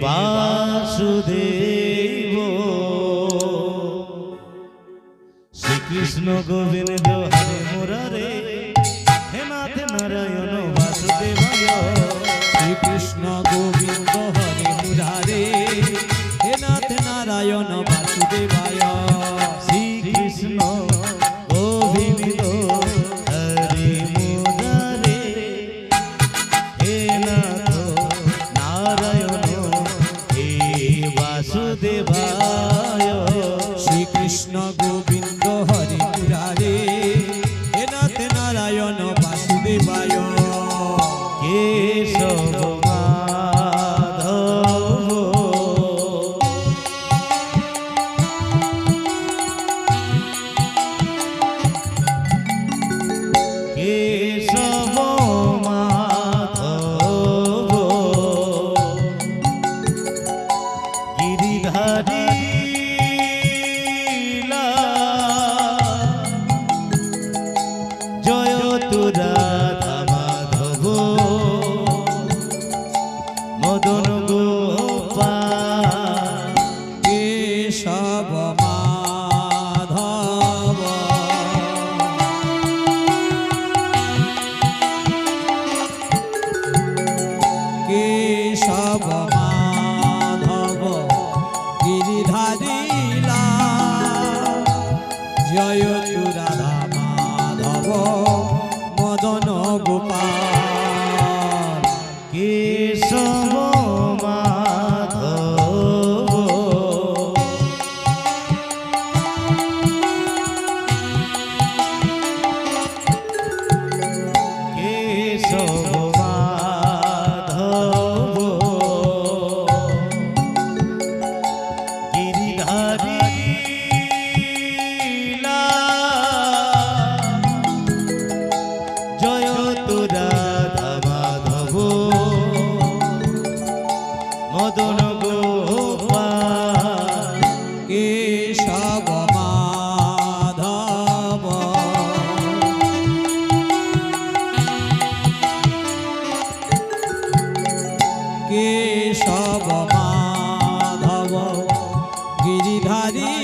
বাসুদেব শ্রীকৃষ্ণ গোবিন্দ হরে মুরারে হে নাথ নারায়ণ বাসুদেবায় শ্রীকৃষ্ণ গোবিন্দ হরে মুরারে হে নাথ নারায়ণ বাসুদেবায় শ্রীকৃষ্ণ গোবিন্দ হরে মুরারে হে নাথ নারায়ণ হে বাসুদেবায় শ্রীকৃষ্ণ গোবিন্দ হরে মুরারে হে নাথ নারায়ণ বাসুদেবায় কেশব মাধব কেশব মাধব গিরিধারী জয় তুরা মদন গোপাল কেশব মাধব কেশব মাধব গিরিধারী জয় তু রাধা মাধব মদন গোপাল কেশব মাধব কেশব মাধব গিরিধারী জয় তু রাধা মাধব মদন গোপাল কেশব মাধব কেশব মাধব গিরিধারী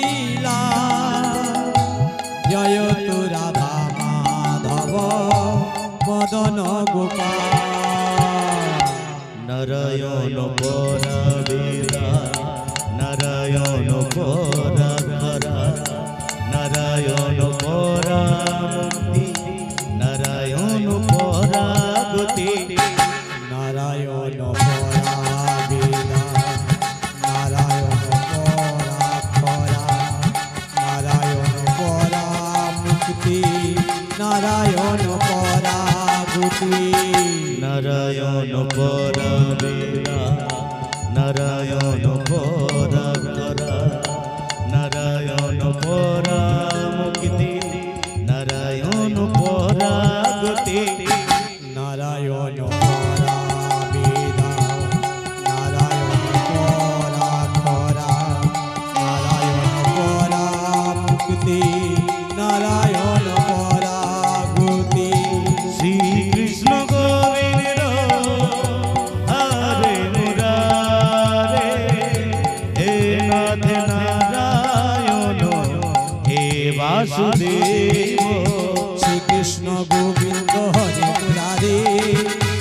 জয় তু রাধা মাধব মদন গোপাল নারায়ণ পরাবেদা নারায়ণ পরাধরা নারায়ণ পরামুক্তি নারায়ণ পরাগতি নারায়ণ পরাবেদা নারায়ণ পরাক্ষরা নারায়ণ পরামুক্তি নারায়ণ পরাগতি নারায়ণ পরাবেদা নারায়ণ পরাধরা নারায়ণ পরামুক্তি নারায়ণ পরাগতি নারায়ণ পরাবেদা নারায়ণ পরাক্ষরা নারায়ণ পরামুক্তি নারায়ণ পরাগতি শ্রীকৃষ্ণ গোবিন্দ হরে মুরারে হে নাথ নারায়ণ হে বাসুদেব শ্রীকৃষ্ণ গোবিন্দ হরে মুরারে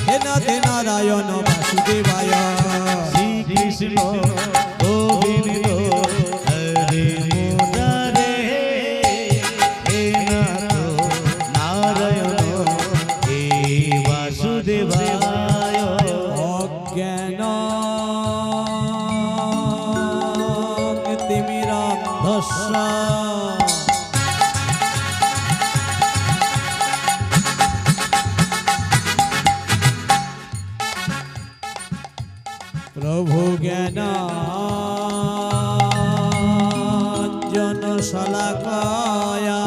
হে নাথ নারায়ণ বাসুদেবায় শ্রীকৃষ্ণ গোবিন্দ হরে মুরারে হে নাথ নারায়ণ হে বাসুদেবায় অজ্ঞান তিমিরান্ধস্য প্রভু জ্ঞান জন শলাকায়া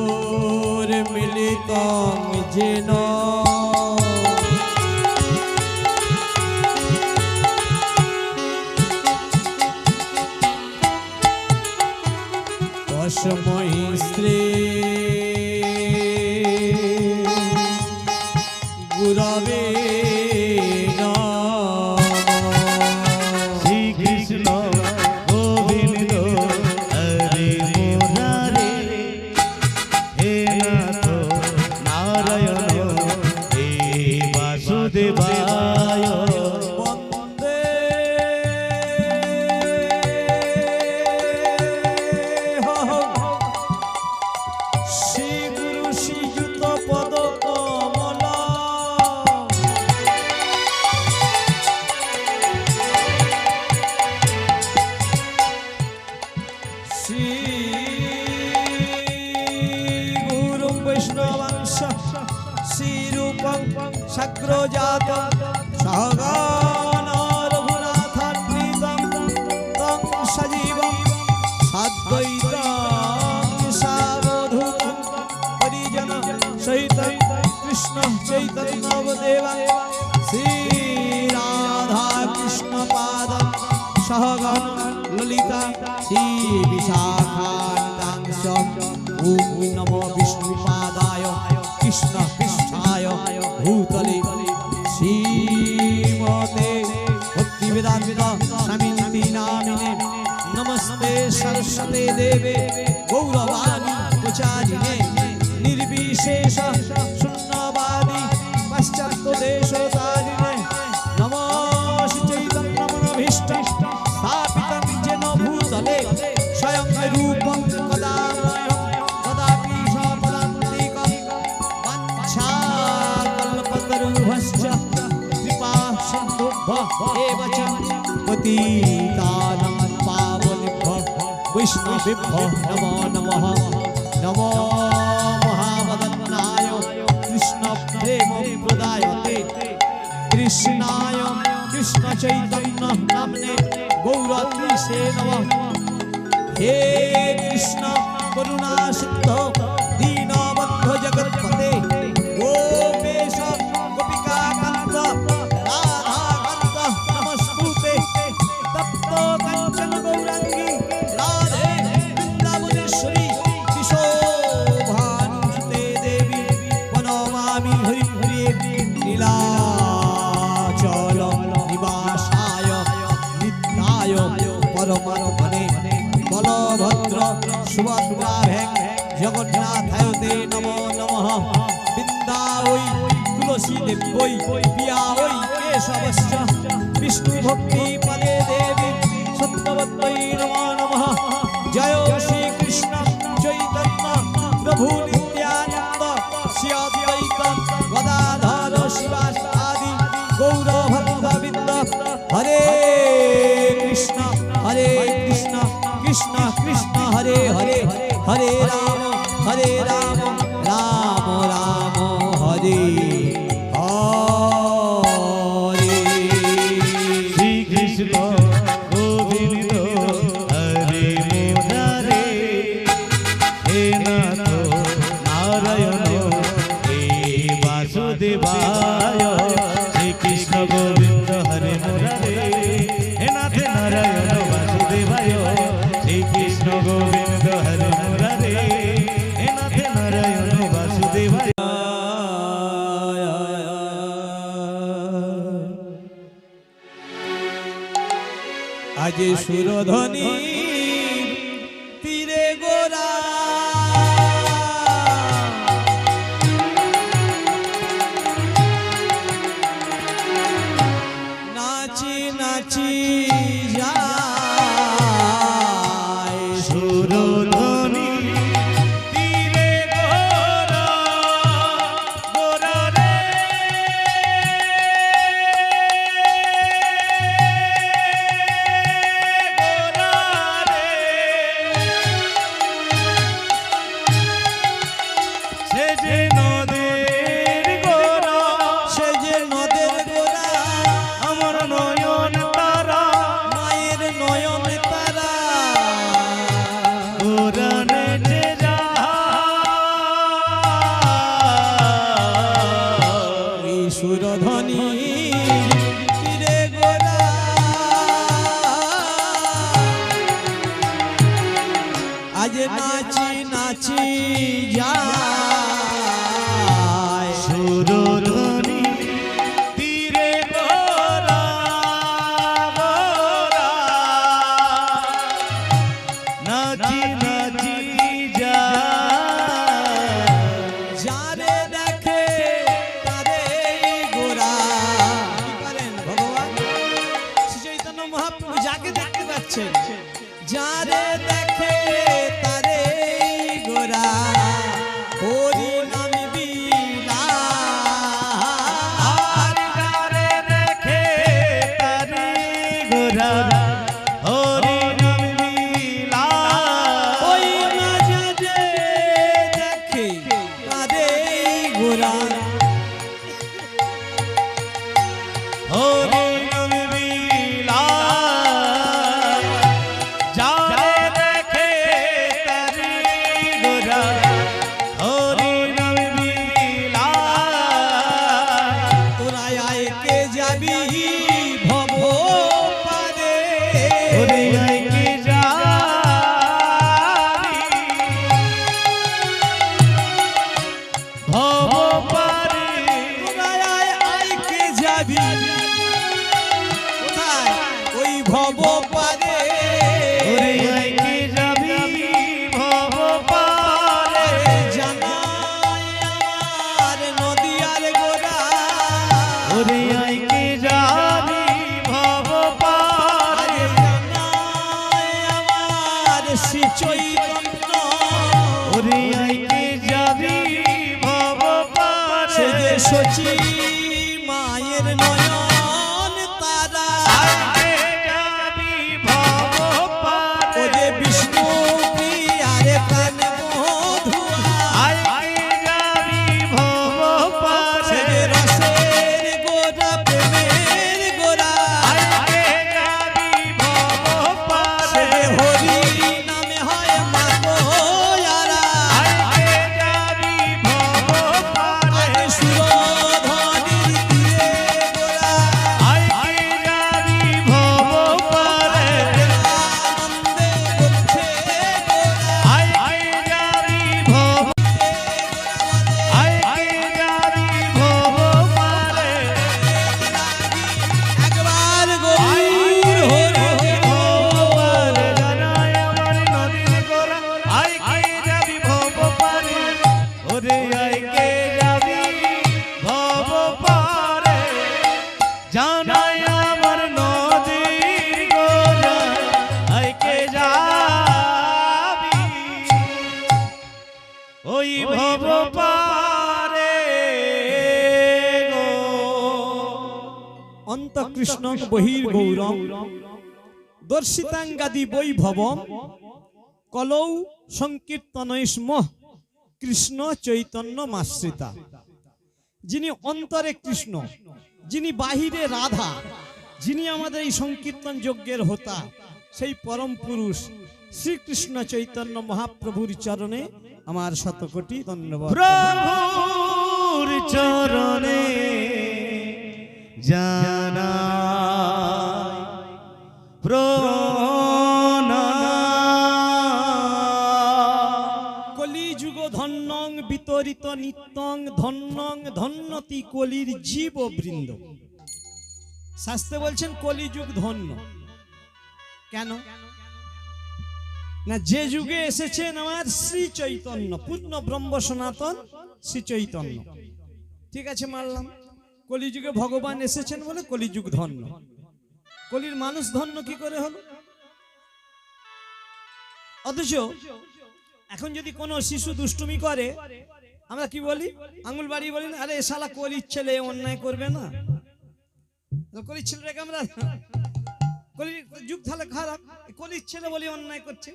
চক্ষুর মিলিত যেন তস্মৈ শ্রী গুরবে নমঃ। শ্রীকৃষ্ণ গোবিন্দ হরে মুরারে হে নাথ নারায়ণ হে বাসুদেবায় বন্দে শ্রী গুরু শ্রীযুত পদ কমল শ্রী গুরু বৈষ্ণবাংশ শ্রীরূপং সাগ্রজাতং সহগণ রঘুনাথান্বিতং তং সজীবং সাদ্বৈতং সাবধূতং পরিজন সহিতং কৃষ্ণ চৈতন্যদেবং শ্রী রাধা কৃষ্ণ পাদং সহগণ ললিতা শ্রী বিশাখান্তাংশ ওম নমো বিষ্ণুপাদায় কৃষ্ণ পৃষ্ঠায় ভূতলে শ্রীমতে ভক্তিবেদান্ত স্বামিনী নামিনে নমস্তে সরস্বতে দেবে গৌরবাণী প্রচারিণে নির্বিশেষ শূন্যবাদী পাশ্চাত্য দেশতারিণে নমো শ্রী চৈতন্য মনোভীষ্ট স্থাপিতং যেন ভূতলে স্বয়ং রূপং কদাময়ং কদাপি স্বপদান্তিকং বাঞ্ছাকল্পতরুভশ্চ কৃপা সিন্ধুভ্যः এব চ পতিতানাং পাবনেভ্যো বৈষ্ণবেভ্যো নমো নমঃ। নমো মহাবদন্নায় কৃষ্ণ প্রেম প্রদায়তে কৃষ্ণায় কৃষ্ণ চৈতন্য নামনে গৌরত্রীশে নমঃ। হে কৃষ্ণ করুণা সিন্ধো দীনবন্ধো জগৎপতে গোপেশ গোপিকা কান্ত রাধা কান্ত নমস্তুতে তপ্ত কাঞ্চন গৌরাঙ্গী রাধে বৃন্দাবনেশ্বরী কিশোভানুসুতে দেবী প্রণমামি হরি প্রিয়ে নীলাচল নিবাসায় নিত্যায় পরমাত্মনে বলভদ্র সুভদ্রাভ্যাং জগন্নাথায় তে নমো নমঃ। বৃন্দাবৈ তুলসী দেব্যৈ পিয়াবৈ কেশবশ্চ বিষ্ণু ভক্তি পদে দেবী সত্যবত্যৈ নমো নমঃ। জয় শ্রী কৃষ্ণ চৈতন্য প্রভু নিত্যানন্দ শ্রী অদ্বৈত গদাধর শিবাসাদি গৌর ভক্তবৃন্দ। হরে কৃষ্ণ কৃষ্ণ কৃষ্ণ হরে হরে হরে রাম রাম রাম হরে হরে। শ্রীকৃষ্ণ গোবিন্দ হরে মুরারে হে নাথ নারায়ণ হে বাসুদেবায় শ্রীকৃষ্ণ গোবিন্দ হরে মুরারে হে নাথ নারায়ণ বাসুদেবায় শ্রীকৃষ্ণ গোবিন্দ হরে মুরারে হে নাথ নারায়ণ বাসুদেবায়। আজ সুরধ্বনি তীরে গোরা নাচি নাচি যায় সুরধ্বনি তীরে গোরা গোরা রে গোরা নাচি নাচি যায় সুরধ্বনি তীরে গোরা গোরা নাচি নাচি যায় যারে দেখে তারে গোরা কি করেন ভগবান শ্রী চৈতন্য মহাপ্রভু যাকে দেখতে পাচ্ছেন যারে দেখে তারে গোরা হরি নাম বিলাস যারে দেখে তারে গোরা হরি নাম বিলাস ওই মাঝে দেখে তারে গোরা হরি নাম বিলাস যারে দেখে তারে গোরা হরি নাম বিলাস তোরা আয়কে যাবি ভব পারে ওরে আইকে যাবি ভব পারে তোরা আয়কে যাবি কোথায় ওই ভব পারে ওরে আইকে যাবি ভব পারে জানাই আমার নদিয়ার গোরা ওরে আইকে যাবি ভব পারে জানাই আমার শ্রী চৈতন্য ওরে আইকে যাবি ভব সে পারে যে সচি মায়ের নয়ন তারা আইকে যাবি ভব ও পারে যে বিষ্ণু প্রিয়ারে প্রাণ মধুয়া আইকে যাবি ভব সে পারে যে রসের গোরা প্রেমের গোরা আইকে যাবি ভব সে পারে যে হরি নামে হয় মাতোয়ারা আইকে যাবি ভব পারে আজ সুরধনির তীরে গোরা আইকে যাবি ভব পারে আনন্দে করছে গোরা আইকে যাবি ভব আইকে যাবি ভব পারে একবার গৌর হরি ভব পারে জানাই আমার নদীর গোরা আইকে যাবি ভব পারে ওরে আইকে যাবি ভব পারে জানাই আমার নদীর গোরা আইকে যাবি ওই ভব পারে গো অন্তঃকৃষ্ণ বহির্গৌরম দর্শিতাঙ্গাদি বৈভবম কলৌ সংকীর্তনৈষ্ম কৃষ্ণ চৈতন্য মাশ্রিতা যিনি অন্তরে কৃষ্ণ যিনি বাহিরে রাধা যিনি আমাদের এই সংকীর্তন যজ্ঞের হোতা সেই পরম পুরুষ শ্রীকৃষ্ণ চৈতন্য মহাপ্রভুর চরণে আমার শতকোটি ধন্যবাদ প্রভুর চরণে জানাই প্রণাম কলিযুগ ধন্যং বিতরিত নিত্যং ধন্যং ধন্যতি কলির জীব বৃন্দ শাস্ত্রে বলছেন কলিযুগ ধন্য কেন না যে যুগে এসেছেন আমার শ্রী চৈতন্য পূর্ণ ব্রহ্ম সনাতন শ্রী চৈতন্য ঠিক আছে মানলাম কলিযুগে ভগবান এসেছেন বলে কলিযুগ ধন্য কলির মানুষ ধন্য কি করে হলো অথচ এখন যদি কোনো শিশু দুষ্টুমি করে আমরা কি বলি আঙুল বাড়িয়ে বলি না, আরে এ শালা কলির ছেলে এ অন্যায় করবে না কলির ছেলেটাকে আমরা কলির যুগ তাহলে খারাপ কলির ছেলে বলি অন্যায় করছে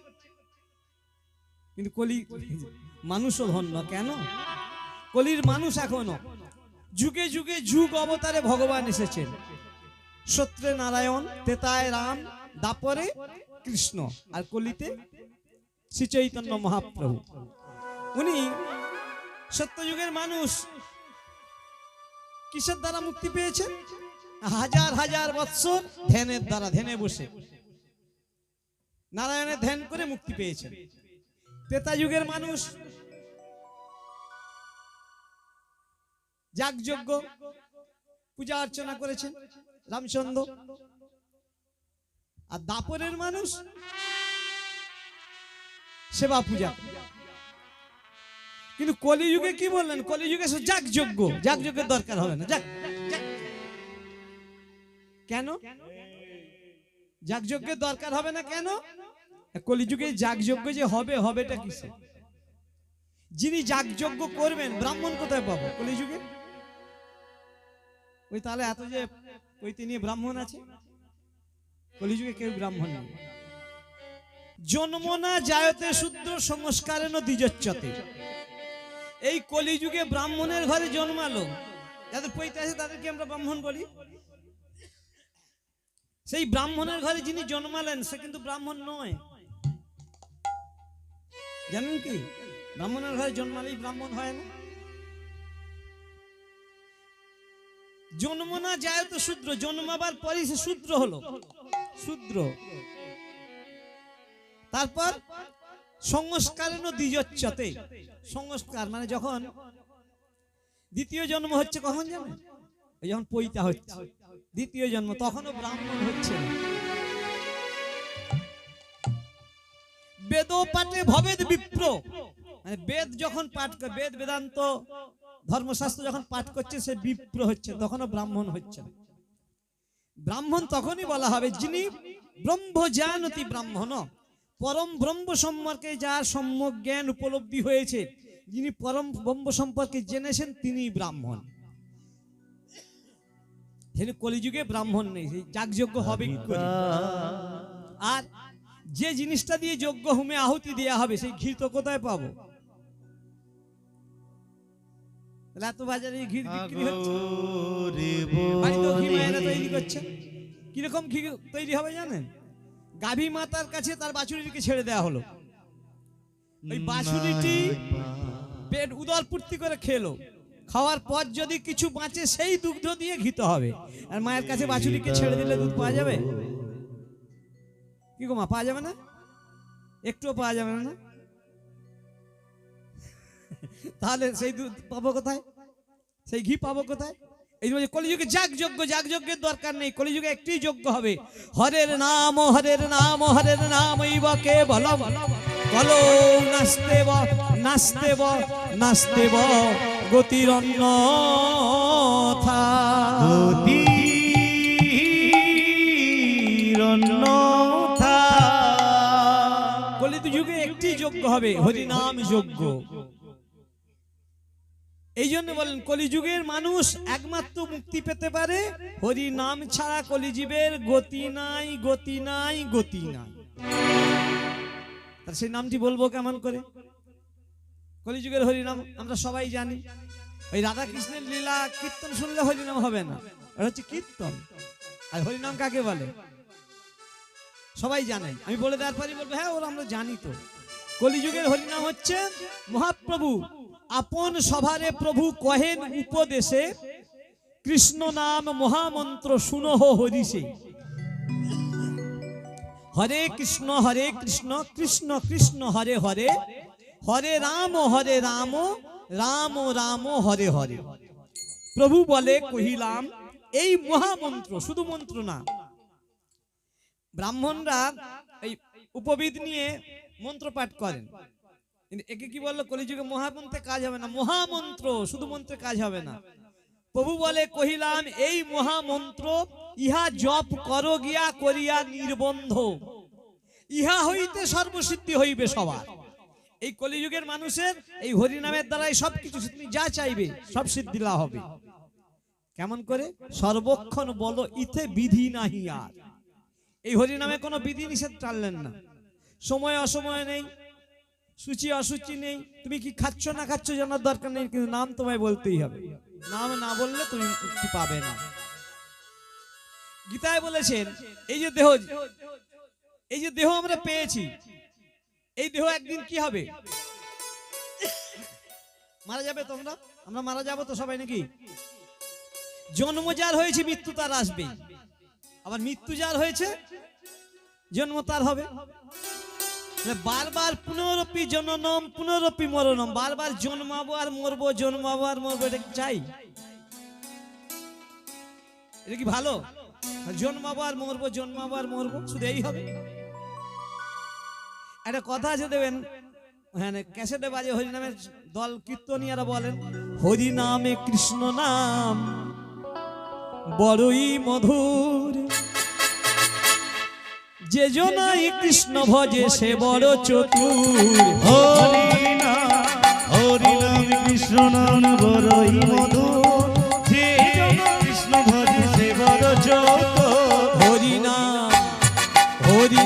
কিন্তু কলি মানুষও ধন্য কেন কলির মানুষ এখনো যুগে যুগে যুগ অবতারে ভগবান এসেছেন সত্রে নারায়ণ তেতায় রাম দাপরে কৃষ্ণ আর কলিতে শ্রী চৈতন্য মহাপ্রভু উনি সত্যযুগের মানুষ কিসের দ্বারা মুক্তি পেয়েছেন হাজার হাজার বৎসর ধ্যানের দ্বারা ধ্যানে বসে নারায়ণের ধ্যান করে মুক্তি পেয়েছেন ত্রেতা যুগের মানুষ যাগযজ্ঞ পূজা অর্চনা করেছেন রামচন্দ্র। আর দাপরের মানুষ সেবা পূজা। কিন্তু কলিযুগে কি বললেন? কলিযুগে যাগযজ্ঞ, যাগযজ্ঞের দরকার হবে না। কেন যাগযজ্ঞের দরকার হবে না? কেন? কলিযুগে যাগযজ্ঞ যে হবে, হবেটা কিসে? যিনি যাগযজ্ঞ করবেন ব্রাহ্মণ কোথায় পাবো কলিযুগে? ওই তাহলে এত যে ওই তিনি ব্রাহ্মণ আছে, কলিযুগে কেউ ব্রাহ্মণ নেই। জন্ম না জায়তে শূদ্র সংস্কারেণ দ্বিজোচ্যতে। এই কলিযুগে ব্রাহ্মণের ঘরে জন্মালো, যাদের পৈতে আছে তাদেরকে আমরা ব্রাহ্মণ বলি। সেই ব্রাহ্মণের ঘরে যিনি জন্মালেন সে কিন্তু ব্রাহ্মণ নয়, জানেন কি? ব্রাহ্মণের ঘরে জন্মালেই ব্রাহ্মণ হয় না। জন্ম না যায় তো শূদ্র, জন্মাবার পরই সে শূদ্র হলো, শূদ্র। তারপর সংস্কারেণ দ্বিজোচ্যতে। সংস্কার মানে যখন দ্বিতীয় জন্ম হচ্ছে, কখন জানেন? ওই যখন পৈতা হচ্ছে দ্বিতীয় জন্ম, তখনও ব্রাহ্মণ হচ্ছে না। বেদ পাঠে ভবেদ বিপ্র, মানে বেদ যখন পাঠ করে, বেদ বেদান্ত ধর্মশাস্ত্র যখন পাঠ করছে সে বিপ্র হচ্ছে, তখনও ব্রাহ্মণ হচ্ছে না। ব্রাহ্মণ তখনই বলা হবে যিনি ব্রহ্ম জানতি ব্রাহ্মণ, পরম ব্রহ্ম সম্পর্কে যার সম্যক জ্ঞান উপলব্ধি হয়েছে, যিনি পরম ব্রহ্ম সম্পর্কে জেনেছেন তিনি ব্রাহ্মণ। কলিযুগে ব্রাহ্মণ নেই, যাগযজ্ঞ হবে কি করে? আর যে জিনিসটা দিয়ে যজ্ঞ হোমে আহুতি দেয়া হবে সেই ঘি তো কোথায় পাবো? এত বাজারে ঘি বিক্রি হচ্ছে, বাড়িতেও ঘি মায়েরা তৈরি করছে। কিরকম ঘি তৈরি হবে জানেন? গাভী মাতার কাছে তার বাছুরিকে ছেড়ে দেওয়া হলো, ওই বাছুরিটি পেট উদর পূর্তি করে খেলো, খাওয়ার পর যদি কিছু বাঁচে সেই দুগ্ধ দিয়ে ঘিতে হবে। আর মায়ের কাছে বাছুরিকে ছেড়ে দিলে দুধ পাওয়া যাবে? কি গো মা, পাওয়া যাবে না? একটুও পাওয়া যাবে না। তাহলে সেই দুধ পাবো কোথায়? সেই ঘি পাবো কোথায়? এই যে কলিযুগে যাগযজ্ঞ, যাগযজ্ঞের দরকার নেই। কলিযুগে একটি যজ্ঞ হবে, হরের নাম হরের নাম হরের নাম ইব কেবলম কলো নাস্তেব নাস্তেব নাস্তেব গতিরন্যথা। কলিযুগে একটি যজ্ঞ হবে, হরিনাম যজ্ঞ। এই জন্য বলেন কলিযুগের মানুষ একমাত্র মুক্তি পেতে পারে হরি নাম ছাড়া। কলিজীবের গতি নাই, গতি নাই, গতি নাই। তার সেই নামটি বলবো কেমন করে? কলিযুগের হরিনাম আমরা সবাই জানি। ওই রাধা কৃষ্ণের লীলা কীর্তন শুনলে হরিনাম হবে না, ওটা হচ্ছে কীর্তন। আর হরিনাম কাকে বলে সবাই জানেন। আমি বলে দেওয়ার পরই বলবো হ্যাঁ ওরা আমরা জানি তো। কলিযুগের হরিনাম হচ্ছে মহাপ্রভু আপন সভারে প্রভু কহেন উপদেশে, কৃষ্ণ নাম মহামন্ত্র শুনহ হরিষে। হরে কৃষ্ণ কৃষ্ণ কৃষ্ণ হরে হরে, হরে রাম রাম রাম হরে হরে। প্রভু বলে কহিলাম এই মহামন্ত্র, শুধু মন্ত্র না। ব্রাহ্মণরা এই উপবিদ নিয়ে মন্ত্র পাঠ করেন, কিন্তু একে কি বললো? কলিযুগে মহামন্ত্রে কাজ হবে না, মহামন্ত্র শুধু মন্ত্রে কাজ হবে না। প্রভু বলে কহিলাম এই মহামন্ত্র ইহা জপ করো গিয়া করিয়া নির্বন্ধ, ইহা হইতে সর্বসিদ্ধি হইবে সবার। এই কলিযুগের মানুষের এই হরিনামের দ্বারাই সবকিছু, তুমি যা চাইবে সব সিদ্ধি লাভ হবে। কেমন করে? সর্বক্ষণ বলো ইথে বিধি নাহি আর। এই হরিনামে কোনো বিধি নিষেধ টানলেন না, সময় অসময় নেই, সূচি অসুচি নেই। তুমি কি খাচ্ছ না খাচ্ছ জানার দরকার নেই, কিন্তু নাম তোমায় বলতেই হবে। নাম না বললে তুমি মুক্তি পাবে না। গীতায় বলেছেন এই যে দেহ আমরা পেয়েছি, এই দেহ একদিন কি হবে? মারা যাবে তোমরা, আমরা মারা যাবো তো সবাই নাকি? জন্ম যার হয়েছে মৃত্যু তার আসবে, আবার মৃত্যু যার হয়েছে জন্ম তার হবে। বারবার পুনরপি জননম পুনরপি মরণম, বারবার জন্মাবো আর মরবো, জন্মাবো আর মরবো, এটা কি চাই? এটা কি ভালো? জন্মাবো আর মরবো, জন্মাবো আর মরবো, শুধু এই হবে? একটা কথা আছে দেবেন, হ্যাঁ ক্যাসেটে বাজে হরিনামের দল কীর্তনীয়রা বলেন, হরি নামে কৃষ্ণ নাম বড়ই মধুর, যে জনাই কৃষ্ণ ভজে সে বড় চতুর। হরি নাম কৃষ্ণ নাম বড়ই মধুর, যে জন কৃষ্ণ ভজে সে বড় চতুর। হরি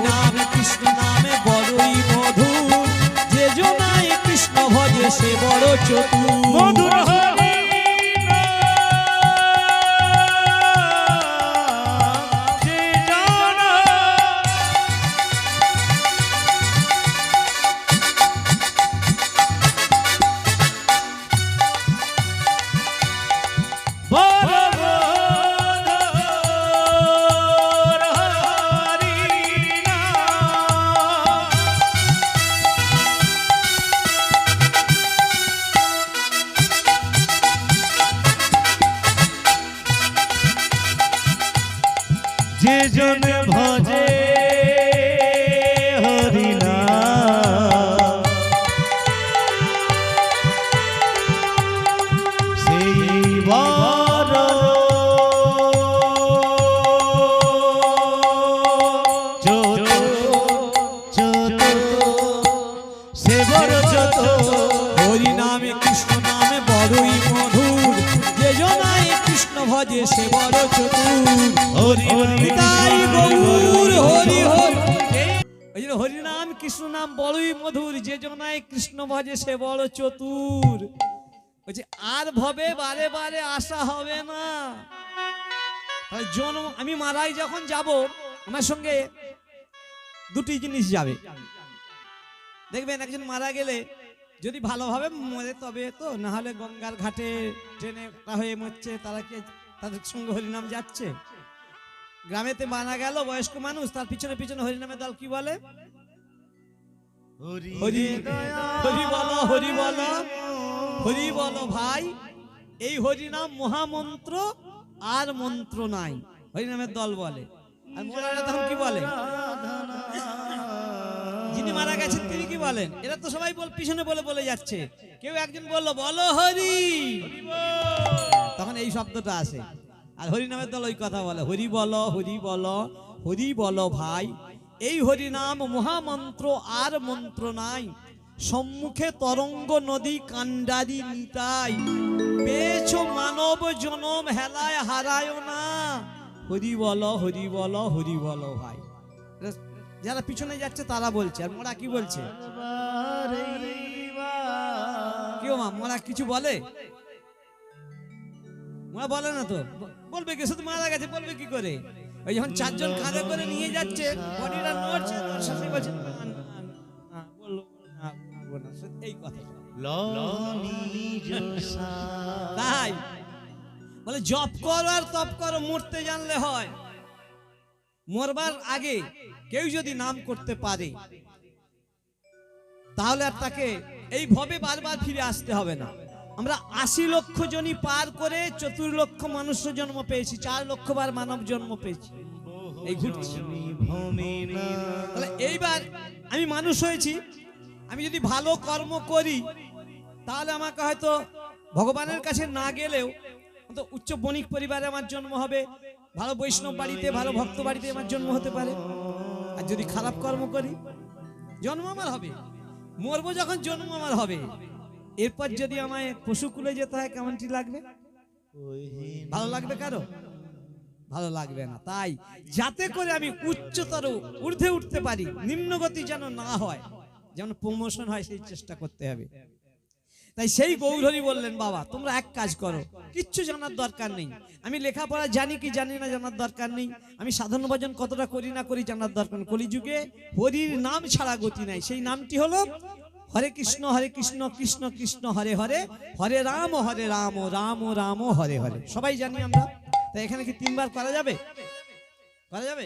নাম কৃষ্ণ নামে বড়ই মধুর, যে জনাই কৃষ্ণ ভজে সে বড় চতুর। মধুর হরি যে জন ভজে হরি নাম, সেই বড় সে বড় চতুর। হরি নামে কৃষ্ণ নামে বড়ই মধুর, যে জনাই কৃষ্ণ ভজে সে বড় চতুর। হরি তাই গৌর হরি হরি, ওই জন্য হরি নাম কৃষ্ণ নাম বড়ই মধুর, যে জনাই কৃষ্ণ ভজে সে বড় চতুর। বলছে আর ভবে বারে বারে আসা হবে না। জন্ম আমি মারাই যখন যাব, আমার সঙ্গে দুটি জিনিস যাবে। দেখবেন একজন মারা গেলে যদি ভালোভাবে মরে তবে তো, না হলে গঙ্গার ঘাটে ট্রেনে হয়ে মরছে, তারা কি তাদের সঙ্গে হরিনাম যাচ্ছে? গ্রামেতে মারা গেল বয়স্ক মানুষ, তার পিছনে পিছনে হরিনামের দল কি বলে? হরি হরি বলো, হরি বলো, হরি বলো ভাই। এই হরিনাম মহামন্ত্র, আর মন্ত্র নাই, হরিনামের দল বলে। আর মোরারা তখন কি বলে? যিনি মারা গেছেন তিনি কি বলেন? এরা তো সবাই পিছনে বলে বলে যাচ্ছে। কেউ একজন বললো বলো হরি, তখন এই শব্দটা আসে। আর হরিনামের দল ওই কথা বলে, হরি বলো, হরি বলো, হরি বলো ভাই। এই হরিনাম মহামন্ত্র, আর মন্ত্র নাই। সম্মুখে তরঙ্গ নদী কান্ডারি নিতাই, পেয়েছো মানব জনম হেলায় হারায় না। হরি বলো, হরি বলো, হরি বলো ভাই। যারা পিছনে যাচ্ছে তারা বলছে, আর মোরা কি বলছে? কেউ মোরা কিছু বলে? মোরা বলে না তো, বলবে কি? শুধু মারা গেছে বলবে কি করে? ওই যখন চারজন কাঁধে করে নিয়ে যাচ্ছে, বডিটা নড়ছে, বলছে এই কথা। তাই বলে জপ করো আর তপ করো, মরতে জানলে হয়। মরবার আগে কেউ যদি নাম করতে পারে, তাহলে আর তাকে এই ভবে বারবার ফিরে আসতে হবে না। আমরা 80 লক্ষ জনই পার করে 4 লক্ষ মানুষ জন্ম পেয়েছি, 4 লক্ষ বার মানব জন্ম পেয়েছি, এই ঘুরছি। তাহলে এইবার আমি মানুষ হয়েছি, আমি যদি ভালো কর্ম করি তাহলে আমাকে হয়তো ভগবানের কাছে না গেলেও তো উচ্চ বণিক পরিবারে আমার জন্ম হবে, ভালো বৈষ্ণব বাড়িতে, ভালো ভক্ত বাড়িতে আমার জন্ম হতে পারে। আর যদি খারাপ কর্ম করি, জন্ম আমার হবে, মরবো যখন জন্ম আমার হবে। এরপর যদি আমায় পশুকুলে যেতে হয়, কেমনটি লাগবে? ভালো লাগবে কারো? ভালো লাগবে না। তাই যাতে করে আমি উচ্চতর ঊর্ধ্বে উঠতে পারি, নিম্নগতি যেন না হয়, যেন প্রমোশন হয়, সেই চেষ্টা করতে হবে। তাই সেই গৌরহরি বললেন, বাবা তোমরা এক কাজ করো, কিচ্ছু জানার দরকার নেই। আমি লেখাপড়া জানি কি জানি না জানার দরকার নেই, আমি সাধন ভজন কতটা করি না করি জানার দরকার নেই। কলিযুগে হরির নাম ছাড়া গতি নাই। সেই নামটি হলো হরে কৃষ্ণ কৃষ্ণ কৃষ্ণ হরে হরে, হরে রাম রাম রাম হরে হরে। সবাই জানি আমরা। তাই এখানে কি 3 বার করা যাবে? করা যাবে?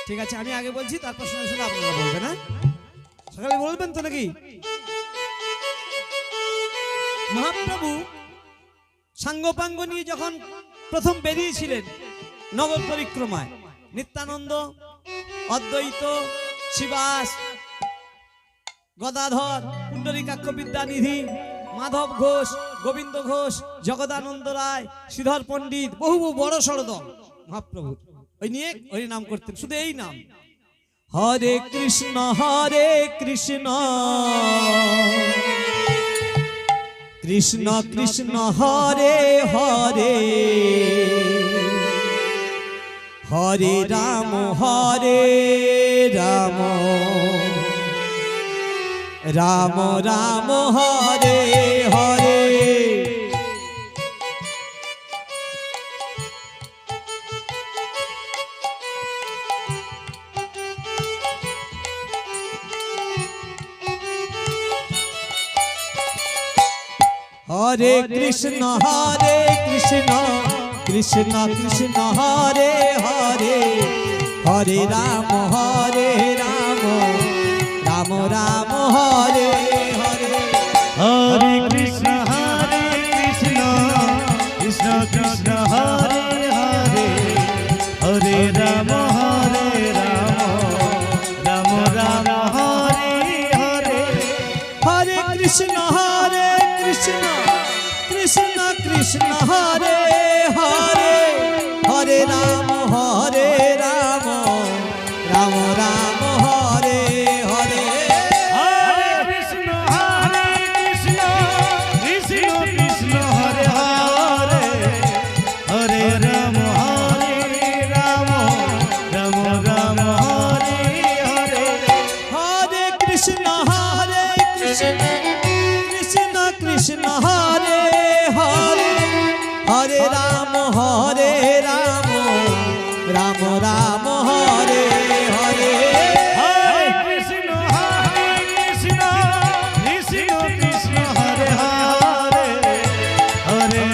ঠিক আছে, আমি আগে বলছি, তারপর শুনে শুনে আপনারা বলবেন। না বলবেন তো নাকি? মহাপ্রভু সাঙ্গপাঙ্গ নিয়ে যখন প্রথম বেরিয়েছিলেন নগর পরিক্রমায়, নিত্যানন্দ, অদ্বৈত, শিবাস, গদাধর, পুণ্ডরীকাক্ষ বিদ্যানিধি, মাধব ঘোষ, গোবিন্দ ঘোষ, জগদানন্দ রায়, শ্রীধর পণ্ডিত, বহু বড় সড় দল মহাপ্রভুর। ওই নিয়ে ওই নাম করতেন, শুধু এই নাম, হরে কৃষ্ণ কৃষ্ণ কৃষ্ণ হরে হরে, হরে রাম রাম রাম হরে হরে। হরে কৃষ্ণ কৃষ্ণ কৃষ্ণ হরে হরে, হরে রাম রাম রাম হরে হরে। হরে কৃষ্ণ কৃষ্ণ কৃষ্ণ হরে হরে, হরে রাম রাম রাম হরে হরে। হরে কৃষ্ণ কৃষ্ণ কৃষ্ণ হরে হরে, হরে রাম রাম রাম হরে হরে। হরে কৃষ্ণ কৃষ্ণ কৃষ্ণ হরে হরে, হরে রাম রাম রাম হরে হরে। হরে কৃষ্ণ কৃষ্ণ কৃষ্ণ হরে হরে, হরে রাম রাম রাম হরে হরে। হরে কৃষ্ণ কৃষ্ণ কৃষ্ণ হরে হরে, হরে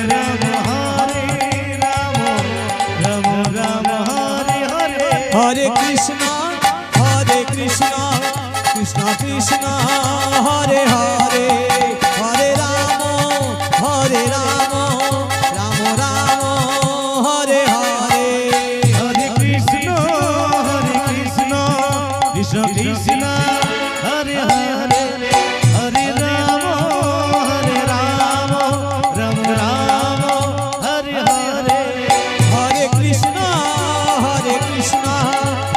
রাম রাম হরে হরে। হরে কৃষ্ণ কৃষ্ণ কৃষ্ণ হরে হরে, হরে রাম রাম রাম হরে হরে। হরে কৃষ্ণ কৃষ্ণ কৃষ্ণ হরে হরে, হরে রাম রাম রাম হরে হরে। হরে কৃষ্ণ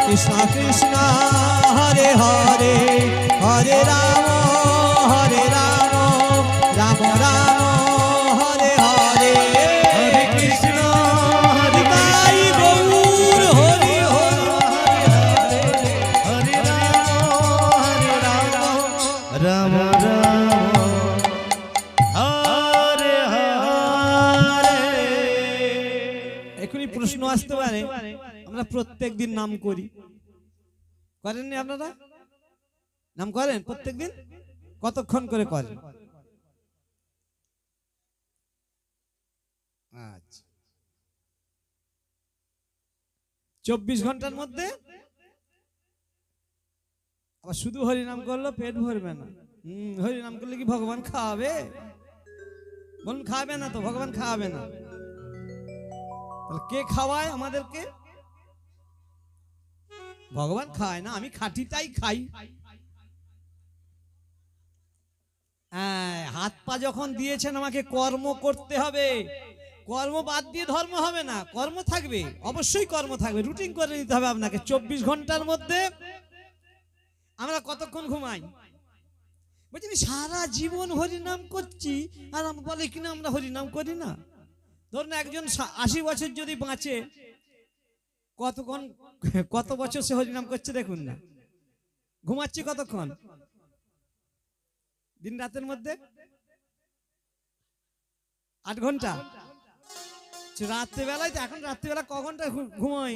কৃষ্ণ কৃষ্ণ হরে হরে, হরে রাম রাম রাম হরে হরে। হরে কৃষ্ণ তাই গৌর হরি হরি। হরে রাম হরে হরে। এখনই প্রশ্ন আসতে পারে, আমরা প্রত্যেক দিন নাম করি, করেননি আপনারা? নাম করেন প্রত্যেক দিন? কতক্ষণ করে করেন? আচ্ছা, 24 ঘন্টার মধ্যে আবার শুধু হরিনাম করলো পেট ভরবে না। হরিনাম করলে কি ভগবান খাওয়াবে? বলুন, খাওয়াবে না তো, ভগবান খাওয়াবে না। তাহলে কে খাওয়ায় আমাদেরকে? ভগবান খায় না, আমি খাঁটিটাই খাই। হাত পা যখন দিয়েছেন আমাকে কর্ম করতে হবে, কর্ম বাদ দিয়ে ধর্ম হবে না, কর্ম থাকবে, অবশ্যই কর্ম থাকবে, রুটিন করে নিতে হবে আপনাকে। 24 ঘন্টার মধ্যে আমরা কতক্ষণ ঘুমাই? বলছি সারা জীবন হরিনাম করছি, আর আমরা বলে কিনা আমরা হরিনাম করি না। ধরুন একজন 80 বছর যদি বাঁচে, কত বছর সে হরিনাম করছে দেখুন না। ঘুমাচ্ছি কতক্ষণ দিন রাতের মধ্যে? 8 ঘন্টা। রাত্রিবেলায় তো, এখন রাত্রিবেলা ক ঘন্টা ঘুমাই?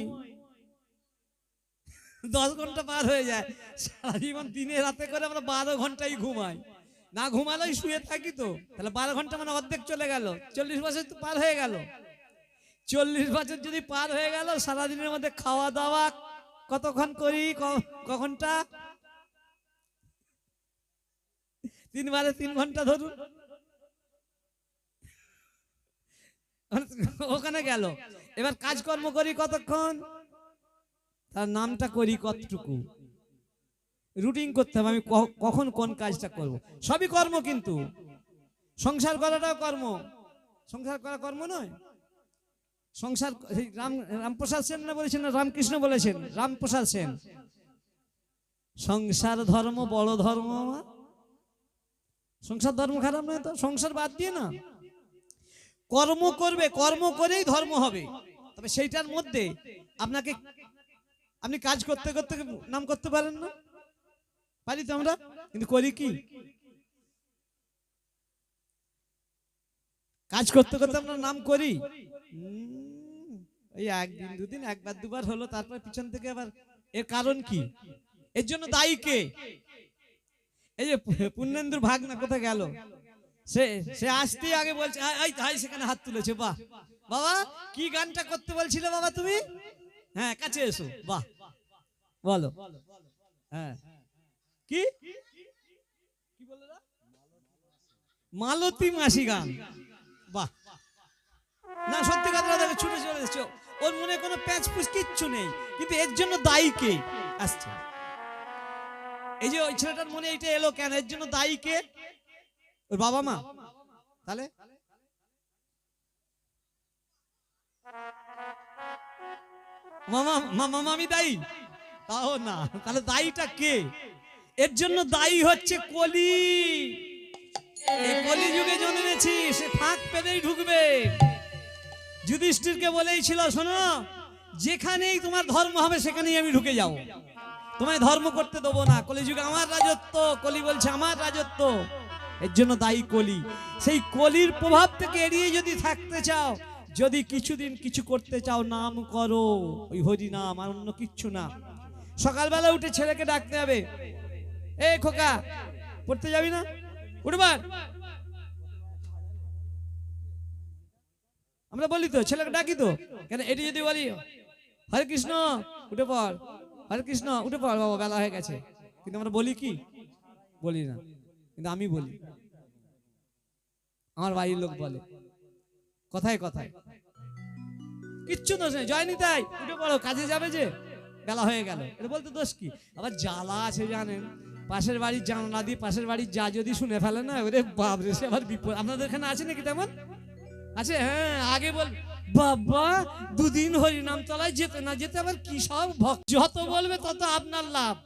10 ঘন্টা পার হয়ে যায়। সারা জীবন দিনে রাতে করে আমরা 12 ঘন্টাই ঘুমাই, না ঘুমালেই শুয়ে থাকি। তো তাহলে 12 ঘন্টা মানে অর্ধেক চলে গেল, 40 বছর তো পার হয়ে গেল। 40 বছর যদি পার হয়ে গেল, সারাদিনের মধ্যে খাওয়া দাওয়া কতক্ষণ করি? ক ঘন্টা? 3 বারে 3 ঘন্টা ধরুন, ওখানে গেল। এবার কাজকর্ম করি কতক্ষণ, তার নামটা করি কতটুকু, রুটিন করতে হবে আমি কখন কোন কাজটা করব। সবই কর্ম, কিন্তু সংসার করাটাও কর্ম। সংসার করা কর্ম নয়? সংসার রামপ্রসাদ সেন না বলেছেন, না রামকৃষ্ণ বলেছেন, রামপ্রসাদ সেন, সংসার ধর্ম বড় ধর্ম। সংসার ধর্ম খারাপ নয় তো, সংসার বাদ দিয়ে না কর্ম করবে, কর্ম করেই ধর্ম হবে। তবে সেইটার মধ্যে আপনাকে, আপনি কাজ করতে করতে নাম করতে পারেন না? পারি তো আমরা, কিন্তু করি কি? কাজ করতে করতে আমরা নাম করি, এই 1 দিন 2 দিন 1 বার 2 বার হলো, তারপর পিছন থেকে আবার। এর কারণ কি? এর জন্য দায়ী কে? এই যে পূর্ণেন্দুর ভাগনা কোথায় গেল? সে আসতেই আগে বলছে, সেখানে হাত তুলেছে, বাহ বাবা, কি গানটা করতে বলছিলে বাবা তুমি? হ্যাঁ, কাছে এসো, বাহ, বলো। হ্যাঁ, কি কি বললো? মালতী মাসি গান, বাহ। না, সত্যি কথা দেখে ছুটে চলে এসছো, ওর মনে কোনো প্যাঁচ পুচ কিচ্ছু নেই, কিন্তু এর জন্য দায়ী কে? আসছে এই যে ওই ছেলেটার মনে এইটা এলো কেন? এর জন্য দায়ী কে? ওর বাবা মা? তাহলে মামা মামি দায়ী? তাও না, তাহলে দায়ীটা কে? এর জন্য দায়ী হচ্ছে কলি। এই কলি যুগে জন্মেছি, সে ফাঁক পেলেই ঢুকবে। যুধিষ্ঠিরকে বলেইছিল, শোনো, যেখানেই তোমার ধর্ম হবে সেখানেই আমি ঢুকে যাব, তোমায় ধর্ম করতে দেবো না। কলিযুগে আমার রাজত্ব, কলি বলছে আমার রাজত্ব। এর জন্য দায়ী কলি। সেই কলির প্রভাব থেকে এড়িয়ে যদি থাকতে চাও, যদি কিছুদিন কিছু করতে চাও, নাম করো, ওই হরি নাম, আর অন্য কিচ্ছু না। সকালবেলা উঠে ছেলেকে ডাকতে হবে, এ খোকা, পড়তে যাবি না? উঠবার। আমরা বলি তো, ছেলেকে ডাকি তো কেন? এটি যদি বলি হরে কৃষ্ণ উঠে পড়, হরে কৃষ্ণ উঠে পড় বাবা, বেলা হয়ে গেছে, কিন্তু আমরা বলি কি? বলি না। কিন্তু আমি বলি, আমার বাড়ির লোক বলে, কথায় কথায়, কিচ্ছু দোষ নেই। জয় নিতাই, উঠে পড়ো, কাজে যাবে যে, বেলা হয়ে গেল, এটা বলতে দোষ কি? আবার জ্বালা আছে জানেন, পাশের বাড়ির জানলা দিয়ে পাশের বাড়ির যা যদি শুনে ফেলে না, ওরে বাপরে, সে আবার বিপদ। আপনাদের এখানে আছে নাকি তেমন? আছে? হ্যাঁ, আগে বল বাবা 2 দিন হরিনাম তলায় যেতে না যেতে আবার কি সব ভক্ত। যত বলবে তত আপনার লাভ,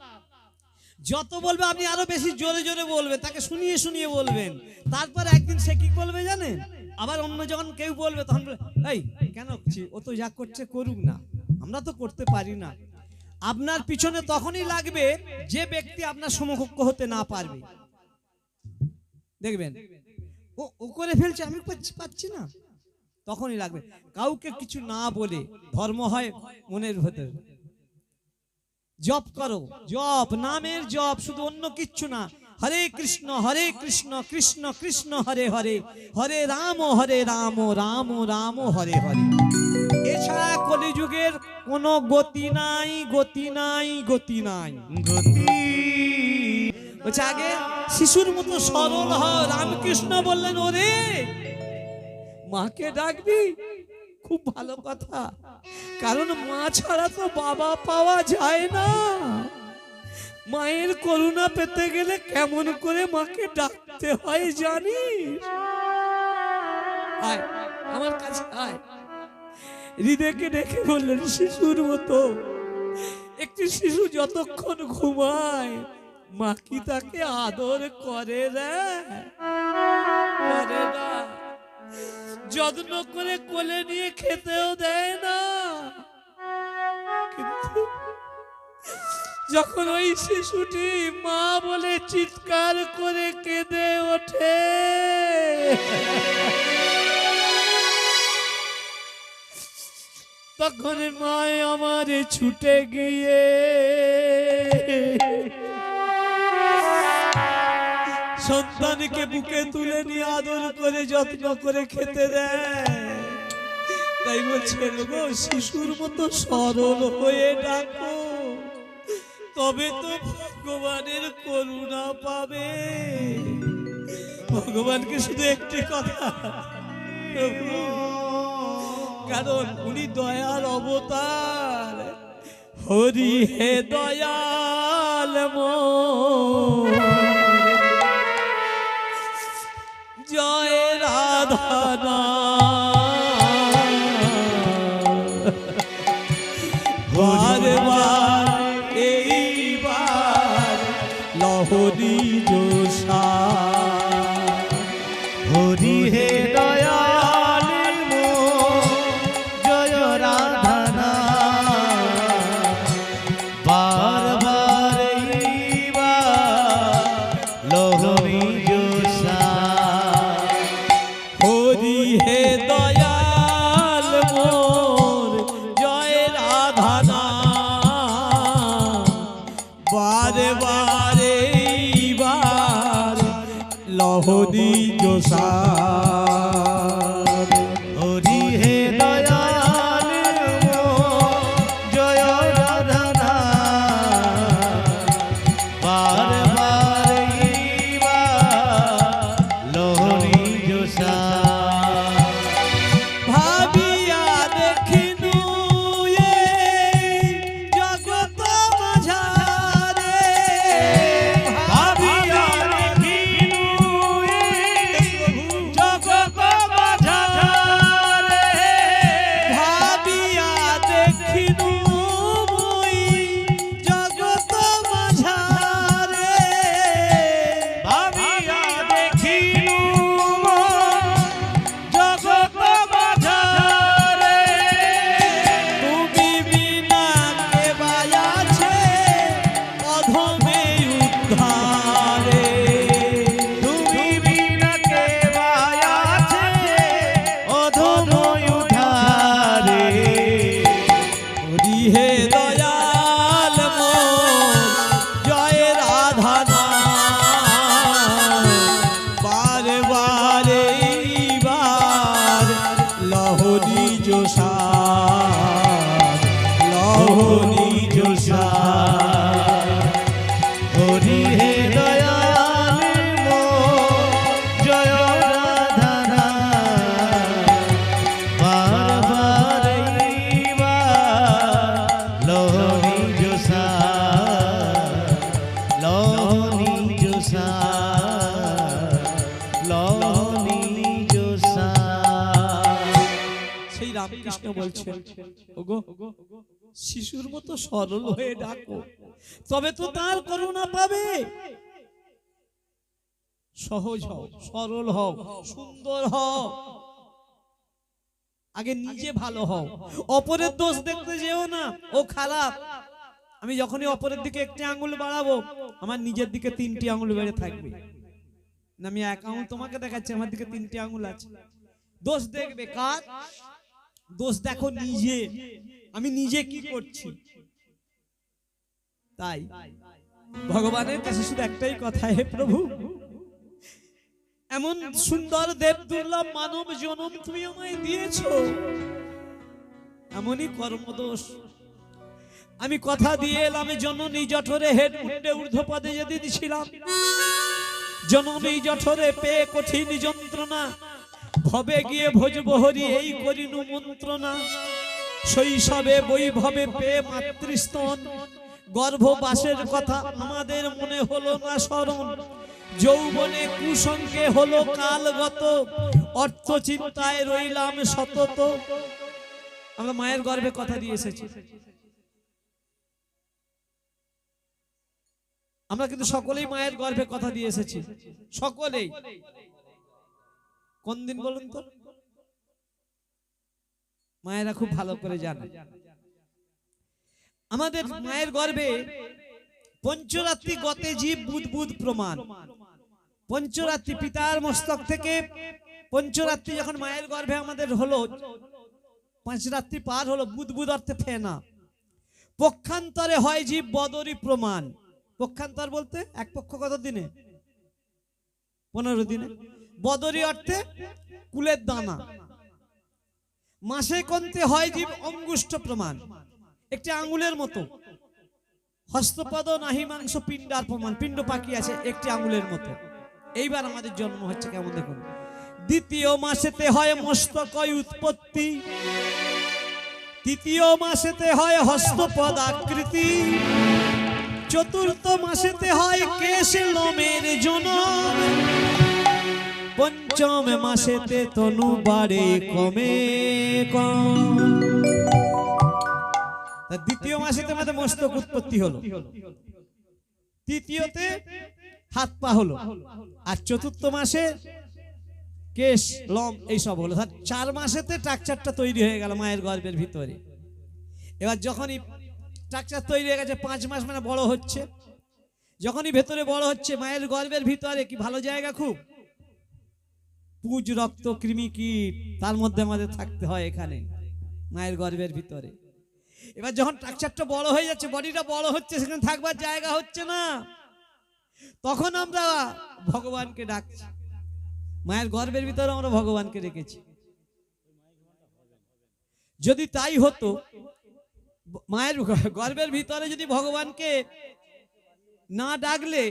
যত বলবে আপনি আরো বেশি জোরে জোরে বলবেন, তাকে শুনিয়ে শুনিয়ে বলবেন। তারপর একদিন সে কি বলবে জানেন? আবার অন্য যখন কেউ বলবে তখন এই কেন, ও তো যা করছে করুক না, আমরা তো করতে পারি না। আপনার পিছনে তখনই লাগবে যে ব্যক্তি আপনার সমকক্ষ হতে না পারবে। দেখবেন ও করে ফেলছে, আমি পাচ্ছি না, তখনই লাগবে। কাউকে কিছু না বলে ধর্ম হয় মনের ভেতর। জপ করো, জপ, নামের জপ, শুধু অন্য কিচ্ছু না। হরে কৃষ্ণ কৃষ্ণ কৃষ্ণ হরে হরে, হরে রাম রাম রাম হরে হরে। এছাড়া কলিযুগের কোনো গতি নাই, গতি নাই, গতি নাই, গতি। বলছে আগে শিশুর মতো সরল হও। রামকৃষ্ণ বললেন, ওরে মাকে ডাকবি, খুব ভালো কথা, কারণ মা ছাড়া তো বাবা পাওয়া যায় না। মায়ের করুণা পেতে গেলে কেমন করে মাকে ডাকতে হয় জানিস? আয় আমার কাছে আয়। হৃদয়কে দেখে বললেন, শিশুর মতো। একটি শিশু যতক্ষণ ঘুমায়, মা কি তাকে আদর করে রে? করে না, যত্ন করে কোলে নিয়ে খেতেও দেয় না। কিন্তু যখন ওই শিশুটি মা বলে চিৎকার করে কেঁদে ওঠে, তখন মায় আমারে ছুটে গিয়ে সন্তানকে বুকে তুলে নিয়ে আদর করে যত্ন করে খেতে দেয়। তাই বলছে, গো শিশুর মতো সরল হয়ে ডাকো, তবে তো ভগবানের করুণা পাবে। ভগবানকে শুধু একটি কথা, প্রভু, কারণ উনি দয়ার অবতার। হরি হে দয়াল মোর, জয় রাধা বারবার এইবার লহরি জোসা। হরি হে দয়াল মোর, জয় রাধা বারবার এইবার লহরি জোসা। হরি হে দয়াল মোর, জয় রাধা বারবার এইবার লহরি জোসা। হরি হে দয়াল মোর, জয় রাধা বারবার এইবার লহরি জোসা। ভাবিয়া দেখিনু এই জগৎ মাঝারে, ভাবিয়া দেখিনু এই জগৎ মাঝারে, ভাবিয়া দেখিনু মুই জগৎ মাঝারে, ভাবিয়া দেখিনু জগৎ মাঝারে। তুমি বিনা কে বায়াছে অধমে উদ্ধারে, তুমি বিনা কে আছে অধম উদ্ধারে। হরি হে দয়াল মোর, জয় রাধা বারবার এইবার লহরি জোসা, লহরি জোসা। হরি হে দয়াল মোর, জয় রাধা বারবার এইবার লহরি জোসা, লহরি জোসা, লহরি জোসা। সেই রামকৃষ্ণ বলছেন, ওগো শিশুর মতো সরল হয়ে ডাকো, তবে তো তার করুণা পাবে। সহজ হও, সরল হও, সুন্দর হও, আগে নিজে ভালো হও। অপরের দোষ দেখতে যেও না, ও খারাপ। আমি যখনই অপরের দিকে একটি আঙ্গুল বাড়াবো, আমার নিজের দিকে 3টি আঙ্গুল বেড়ে থাকবে। না, আমি এক আঙ্গুল তোমাকে দেখাচ্ছি, আমার দিকে 3টি আঙ্গুল আছে। দোষ দেখবে কার? দোষ দেখো নিজে, আমি নিজে কি করছি। তাই ভগবানের কাছে শুধু একটাই কথা, হে প্রভু, এমন সুন্দর দেব দুর্লভ মানব জনম তুমি আমায় দিয়েছো, এমনই কর্মদোষ। আমি কথা দিয়ে এলাম, জননী জঠরে হেড মুন্ডে ঊর্ধ্বপদে যেদিন ছিলাম, জননী জঠরে পেয়ে কঠিন যন্ত্রণা, ভবে গিয়ে ভজব হরি এই করিনু মন্ত্রণা। শৈশবে বৈভবে পেয়ে মাতৃস্তন, গর্ভবাসের কথা আমাদের মনে হলো না স্মরণ। যৌবনে কুসঙ্গে হলো কালগত, অর্থ চিন্তায় রইলাম সতত। আমরা মায়ের গর্ভে কথা দিয়ে এসেছি, আমরা কিন্তু সকলেই মায়ের গর্ভে কথা দিয়ে এসেছি, সকলেই। কোন দিন বলুন তো? মায়েরা খুব ভালো করে জানে। আমাদের মায়ের গর্ভে পঞ্চরাত্রি গতে জীব বুদবুদ প্রমাণ। পঞ্চরাত্রি পিতার মস্তক থেকে পঞ্চরাত্রি যখন মায়ের গর্ভে আমাদের হলো, 5 রাত্রি পার হলো, বুদবুদ অর্থে ফেনা। পক্ষান্তরে হয় জীব বদরি প্রমাণ। পক্ষান্তর বলতে এক পক্ষ কত দিনে? 15 দিনে। বদরি অর্থে কুলের দানা। মাসে কন্তে হয় জীব অঙ্গুষ্ঠ প্রমাণ, একটি আঙ্গুলের মতো। হস্তপদ নাহি মাংস পিণ্ডার প্রমাণ, পিণ্ড পাকি আছে একটি আঙ্গুলের মতো। এইবার আমাদের জন্ম হচ্ছে কেমন দেখুন। দ্বিতীয় মাসেতে হয় মস্তক উৎপত্তি, তৃতীয় মাসেতে হয় হস্তপদ আকৃতি, চতুর্থ মাসেতে হয় কেশ লোমের জনম, পঞ্চম মাসেতে তনু বাড়ে কমে কম। দ্বিতীয় মাসেতে আমাদের মস্তক উৎপত্তি হলো, তৃতীয়তে হাত পা হলো, আর চতুর্থ মাসে কেশ লম এইসব হলো। 4 মাসেতে স্ট্রাকচারটা তৈরি হয়ে গেল মায়ের গর্ভের ভিতরে। এবার যখনই স্ট্রাকচার তৈরি হয়ে গেছে 5 মাস মানে বড় হচ্ছে, যখনই ভেতরে বড় হচ্ছে মায়ের গর্ভের ভিতরে কি ভালো জায়গা, খুব পুজ রক্ত কৃমি কীট তার মধ্যে আমাদের থাকতে হয় এখানে মায়ের গর্ভের ভিতরে। এবার যখন স্ট্রাকচারটা বড় হয়ে যাচ্ছে, বডিটা বড় হচ্ছে, সেখানে থাকবার জায়গা হচ্ছে না, তখন আমরা ভগবানকে ডাকছি। মায়ের গর্ভের ভিতরে আমরা ভগবানকে রেখেছি। যদি তাই হতো, মায়ের গর্ভের ভিতরে যদি ভগবানকে না ডাকলে,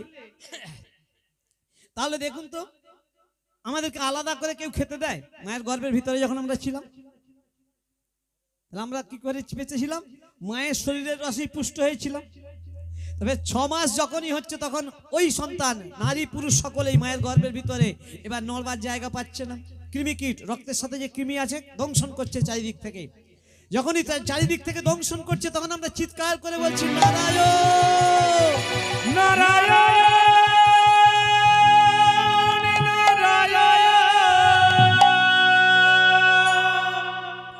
তাহলে দেখুন তো আমাদেরকে আলাদা করে কেউ খেতে দেয়? মায়ের গর্ভের ভিতরে যখন আমরা ছিলাম, আমরা কি করে বেঁচেছিলাম? মায়ের শরীরের রসেই পুষ্ট হয়েছিলাম। তবে 6 মাস যখনই হচ্ছে তখন ওই সন্তান নারী পুরুষ সকলেই মায়ের গর্ভের ভিতরে এবার নড়বার জায়গা পাচ্ছে না। কৃমি কীট রক্তের সাথে যে কৃমি আছে দংশন করছে চারিদিক থেকে। যখনই চারিদিক থেকে দংশন করছে তখন আমরা চিৎকার করে বলছি নারায়ণ নারায়ণ নারায়ণ।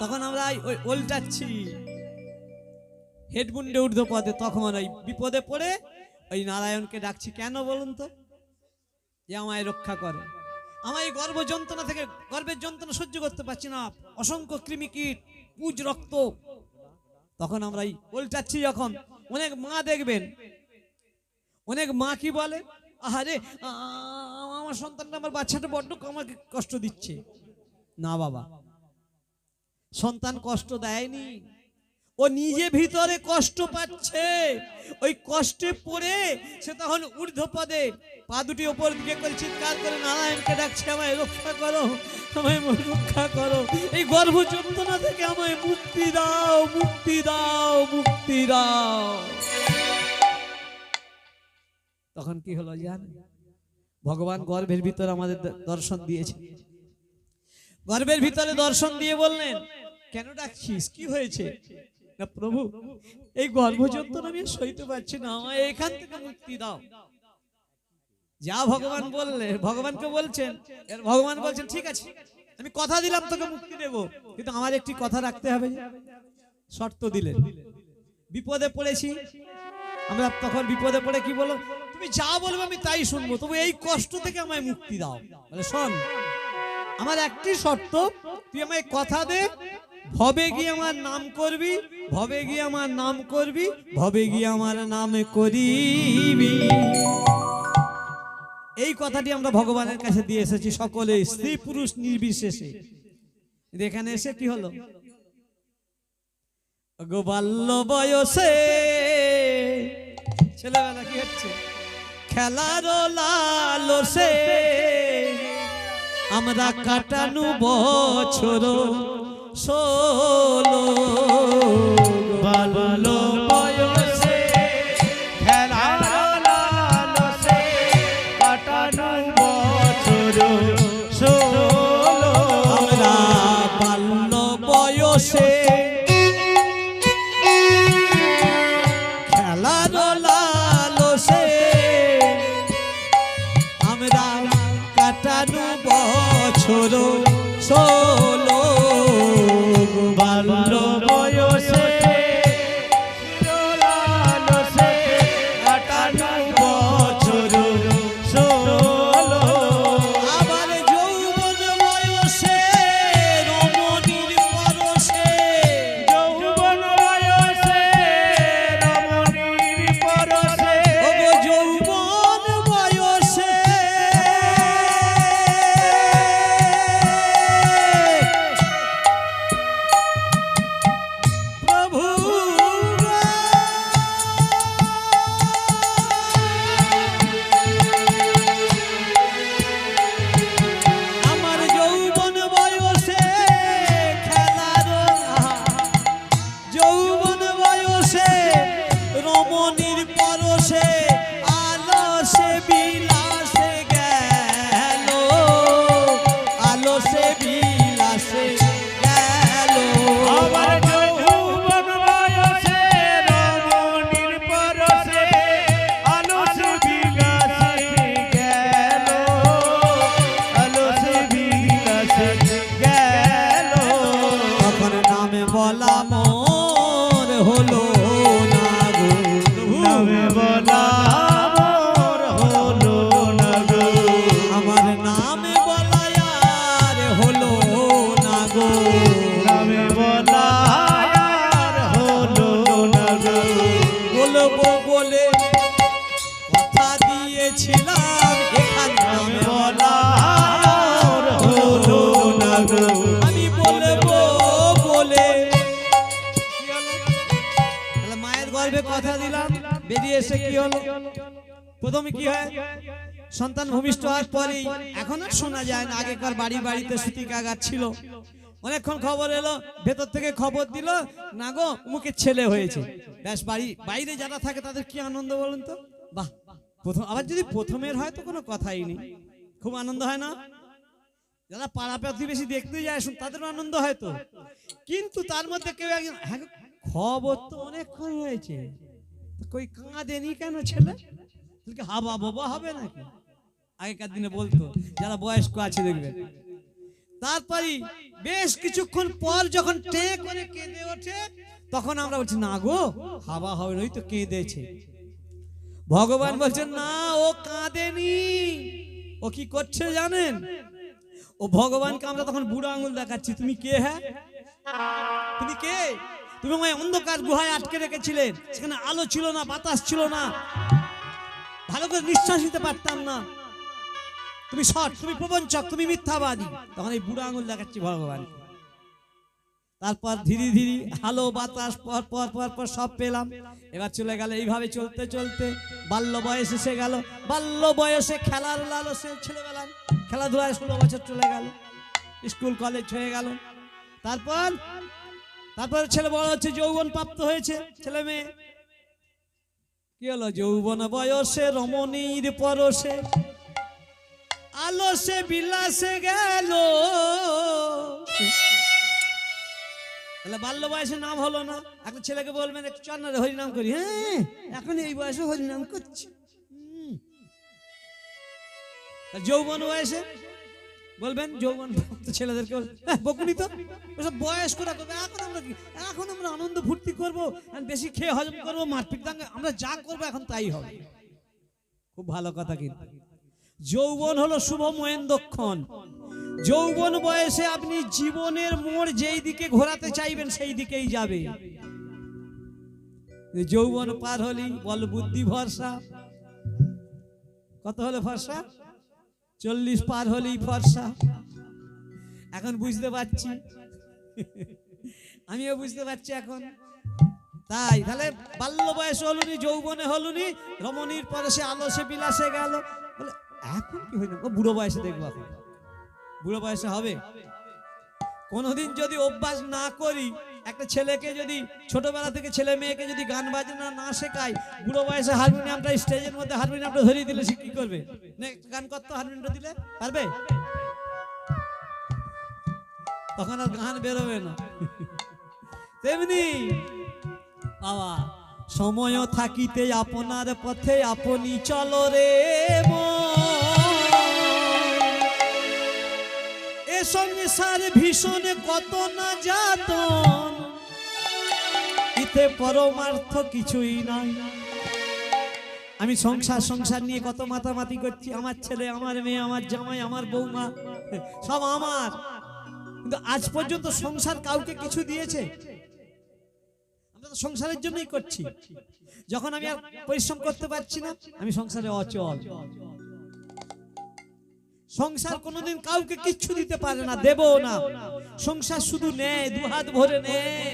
তখন আমরা ওই উল্টাচ্ছি হেডমুন্ডে ঊর্ধ্ব পদে, তখন ওই বিপদে পড়ে ওই নারায়ণকে ডাকছি। কেন বলুন তো? যে আমায় রক্ষা করে, আমার এই গর্ভ যন্ত্রণা থেকে, গর্ভের যন্ত্রণা সহ্য করতে পারছি না, অসংখ্য কৃমি কীট পুজ রক্ত। তখন আমরা উল্টাচ্ছি। যখন অনেক মা দেখবেন, অনেক মা কি বলে, আহারে আমার সন্তানটা, আমার বাচ্চাটা বড্ড আমাকে কষ্ট দিচ্ছে। না বাবা, সন্তান কষ্ট দেয়নি, ও নিজে ভিতরে কষ্ট পাচ্ছে। ওই কষ্টে পড়ে সে তখন ঊর্ধ্বপদে পা দুটি ওপর দিকে করে চিৎকার করে নারায়ণকে ডাকছে, আমায় রক্ষা করো, আমায় রক্ষা করো, এই গর্ভ যন্ত্রণা থেকে আমায় মুক্তি দাও, মুক্তি দাও, মুক্তি দাও। তখন কি হলো জানেন? ভগবান গর্ভের ভিতরে আমাদের দর্শন দিয়েছে। গর্ভের ভিতরে দর্শন দিয়ে বললেন, কেন ডাকছিস, কি হয়েছে? না প্রভু, এই গর্ভ যন্ত্রণা আমি সইতে পারছি না, আমায় এখান থেকে মুক্তি দাও। যা ভগবান বললে, ভগবানকে বলছেন, ভগবান বলছেন ঠিক আছে, আমি কথা দিলাম তোকে মুক্তি দেব, কিন্তু আমার একটি কথা রাখতে হবে। শর্ত দিলেন। বিপদে পড়েছি আমরা, তখন বিপদে পড়ে কি বলো, তুমি যা বলবে আমি তাই শুনবো, তবে এই কষ্ট থেকে আমায় মুক্তি দাও। বলে শোন, আমার একটি শর্ত, তুই আমায় কথা দে, ভবে গিয়ে আমার নাম করবি, ভবে গিয়ে আমার নাম করবি, ভবে গিয়ে আমার নাম করিবি। এই কথাটি আমরা ভগবানের কাছে দিয়ে এসেছি সকলে, স্ত্রী পুরুষ নির্বিশেষে। এখানে এসে কি হলো, বাল্য বয়সে ছেলেবেলা কি হচ্ছে, খেলার লালসে আমরা কাটানো বছর 16। বাল্য বয়সে খেলার লালসে কাটানো বছর 16। আমরা বাল্য বয়সে খেলার লালসে আমরা কাটানো বছর 16। বাল্য বয়সে লালসে কাটানো বছর 16। আবার যৌবন বয়সে রমণীর পরশে, যৌবন বয়সে রমণীর পরশে, ওগো যৌবন বয়সে এসে কি হলো, প্রথমে কি হয়, সন্তান ভূমিষ্ঠ হওয়ার পরেই, এখন আর শোনা যায় না, আগেকার বাড়ি বাড়িতে সুতি কাগার ছিল, অনেকক্ষণ খবর এলো, ভেতর থেকে খবর দিল, না গো মুখে ছেলে হয়েছে, ব্যাস বাইরে যারা থাকে তাদের কি আনন্দ বলুন তো, বাহ, প্রথম, আবার যদি প্রথমের হয় তো কোনো কথাই নেই, খুব আনন্দ হয় না, যারা পাড়া প্রতিবেশী দেখতে যায় তাদেরও আনন্দ হয় তো, কিন্তু তার মধ্যে কেউ একজন, হ্যাঁ খবর তো অনেকক্ষণ হয়েছে, কই কাঁদেনি কেন ছেলে, হাবা বাবা হবে নাকি, আগেকার দিনে বলতো যারা বয়স্ক আছে দেখবেন। তারপরে বেশ কিছুক্ষণ পর যখন টে করে কেঁদে ওঠে, তখন আমরা বলছি না গো হাবা হবে, ওই তো কেঁদেছে। ভগবান বলছেন না, ও কাঁদেনি, ও কি করছে জানেন, ও ভগবানকে আমরা তখন বুড়ো আঙুল দেখাচ্ছি, তুমি কে, হ্যাঁ তুমি কে, তুমি ওই অন্ধকার গুহায় আটকে রেখেছিলেন, সেখানে আলো ছিল না, বাতাস ছিল না, ভালো করে নিঃশ্বাস নিতে পারতাম না, তুমি সৎ, তুমি প্রবঞ্চক, তুমি মিথ্যাবাদী, তখন এই বুড়ো আঙুল দেখাচ্ছি ভগবান। তারপর ধীরে ধীরে আলো বাতাস পর পর পর পর সব পেলাম, এবার চলে গেল, এইভাবে চলতে চলতে বাল্য বয়স এসে গেল, বাল্য বয়সে খেলার লালসে ছেলেবেলা খেলাধুলায় 16 বছর চলে গেল, স্কুল কলেজ হয়ে গেল, তারপর ছেলে বড় হচ্ছে, যৌবন প্রাপ্ত হয়েছে, ছেলে মেয়ে কি হলো, যৌবন বয়সে রমণীর পরশে আলসে বিলাসে গেল, তাহলে বাল্য বয়সে নাম হলো না, একটা ছেলেকে বলবেন একটু চল না হরিনাম করি, হ্যাঁ এখন এই বয়সে হরিনাম করছি, যৌবন বয়সে বলবেন, যৌবন ছেলেদেরকে বকুনি তো বয়স করে করবে, এখন আমরা আনন্দ ফুর্তি করবো, বেশি খেয়ে হজম করবো, মারপিট দাঙ্গা, আমরা যা করবো এখন তাই হবে, খুব ভালো কথা। কিন্তু যৌবন হলো শুভ মহেন্দ্রক্ষণ, যৌবন বয়সে আপনি জীবনের মোড় যেই দিকে ঘোরাতে চাইবেন সেই দিকেই যাবে, যৌবন পার হলি বল বুদ্ধি ভরসা, কত হলো ভরসা, 40 পার হলেই ফর্সা, এখন বুঝতে পারছি, আমিও বুঝতে পারছি এখন, তাই তাহলে বাল্য বয়সে হলুনি, যৌবনে হলুনি, রমণীর পরশে আলসে বিলাসে গেল, বলে এখন কি হইল, ও বুড়ো বয়সে দেখবো, এখন বুড়ো বয়সে হবে, কোনোদিন যদি অভ্যাস না করি, একটা ছেলেকে যদি ছোটবেলা থেকে ছেলে মেয়েকে যদি গান বাজনা না শেখায়, বুড়ো বয়সে হারমোনিয়ামটা স্টেজের মধ্যে হারমোনিয়ামটা ধরিয়ে দিলে সে কি করবে, গান করতে হারমোনিয়ামটা দিলে পারবে, তখন আর গান বেরোবে না। তেমনি বাবা সময় থাকিতে আপনার পথে আপনি চলো রে এ সংসার ভীষণ কত না যাতন, ইতে পরমার্থ কিছুই নাই। আমি সংসার নিয়ে কত মাতামাতি করছি, আমার ছেলে, আমার মেয়ে, আমার জামাই, আমার বৌমা, সব আমার, কিন্তু আজ পর্যন্ত সংসার কাউকে কিছু দিয়েছে? আমরা তো সংসারের জন্যই করছি। যখন আমি আর পরিশ্রম করতে পারছি না, আমি সংসারে অচল। সংসার কোনোদিন কাউকে কিচ্ছু দিতে পারে না, দেবো না। সংসার শুধু নেয়, দুহাত ভরে নেয়।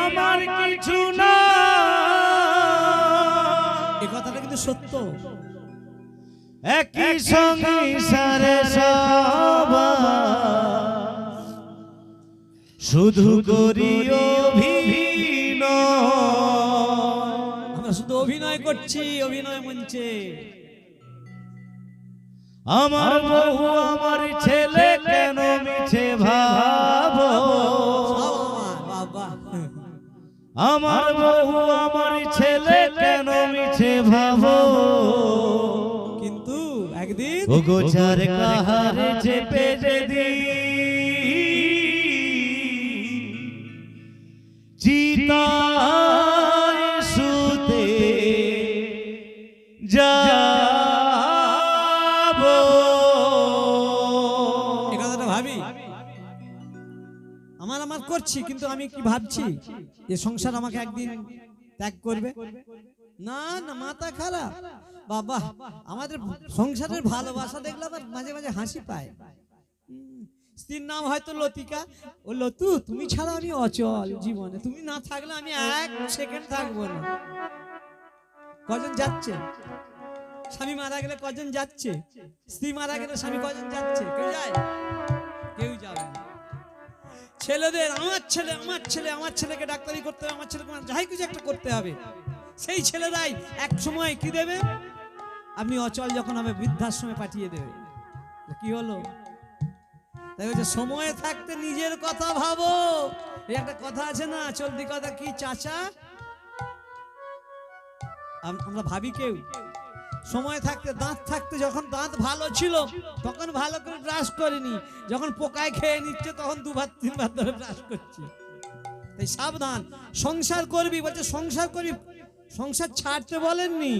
আমার কিছু না, এই কথাটা কিন্তু সত্য। একই সংসারে শুধু করি অভিনয়, আমরা শুধু অভিনয় করছি, অভিনয় মঞ্চে। আমার বহু আমার ছেলে কেন মিছে ভাবো, আমার বহু আমার ছেলে কেন মিছে ভাবো, কিন্তু একদিন ও গোচার কাহারে চেপে যদি চিতায় শুতে যাবো। এই কথাটা ভাবি, আমার করছি, কিন্তু আমি কি ভাবছি যে সংসার আমাকে একদিন ত্যাগ করবে? না না, মাথা খারাপ বাবা। আমাদের সংসারের ভালোবাসা দেখলে আবার মাঝে মাঝে হাসি পায়। স্ত্রীর নাম হয়তো লতিকা, ও লতু তুমি ছাড়া আমি অচল জীবনে, তুমি না থাকলে আমি এক সেকেন্ড থাকবো না। কজন যাচ্ছে? স্বামী মারা গেলে কজন যাচ্ছে? স্ত্রী মারা গেলে স্বামী কজন যাচ্ছে? কেউ যায়? কেউ যাবে না। ছেলেদের আমার ছেলে আমার ছেলে আমার ছেলেকে ডাক্তারি করতে হবে, আমার ছেলেকে যাই কিছু একটা করতে হবে। সেই ছেলেরাই এক সময় কি দেবে? আপনি অচল যখন হবে বৃদ্ধাশ্রমে পাঠিয়ে দেবে। কি হলো? তাই বলছে সময় থাকতে নিজের কথা ভাবো। এই একটা কথা আছে না, চলতি কথা, কি চাচা? আমরা ভাবি কেউ সময় থাকতে, দাঁত থাকতে, যখন দাঁত ভালো ছিল তখন ভালো করে ব্রাশ করিনি, যখন পোকায় খেয়ে নিচ্ছে তখন দুবার তিনবার ধরে ব্রাশ করছি। তাই সাবধান, সংসার করবি, বলছে সংসার করবি, সংসার ছাড়তে বলেননি,